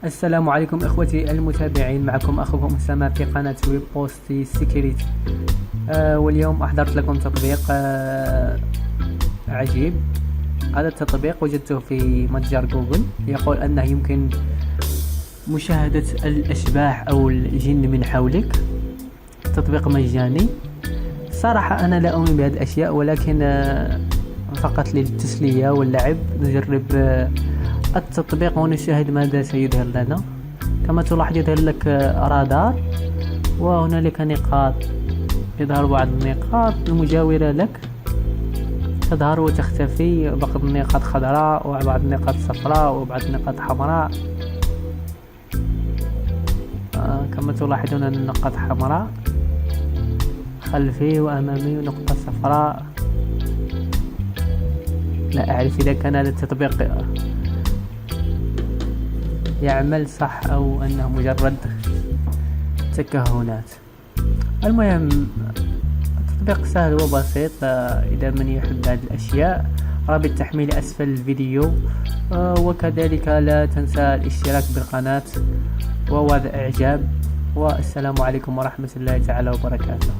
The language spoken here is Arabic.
السلام عليكم اخوتي المتابعين، معكم اخوكم اسامه في قناه ويب بوستي سيكيوريتي. واليوم احضرت لكم تطبيق عجيب. هذا التطبيق وجدته في متجر جوجل، يقول انه يمكن مشاهدة الاشباح او الجن من حولك. تطبيق مجاني. صراحة انا لا اؤمن بهذه الاشياء، ولكن فقط للتسلية واللعب نجرب التطبيق ونشاهد ماذا سيظهر لنا. كما تلاحظ يظهر لك رادار، وهنالك نقاط، يظهر بعض النقاط المجاورة لك تظهر وتختفي، بعض النقاط خضراء وبعض النقاط صفراء وبعض النقاط حمراء. كما تلاحظون أن النقاط حمراء خلفي وأمامي، ونقطة صفراء. لا أعرف إذا كان هذا التطبيق يعمل صح أو أنه مجرد تكهنات. المهم، التطبيق سهل وبسيط. إذا من يحب هذه الأشياء، رابط تحميل أسفل الفيديو. وكذلك لا تنسى الاشتراك بالقناة ووضع إعجاب. والسلام عليكم ورحمة الله تعالى وبركاته.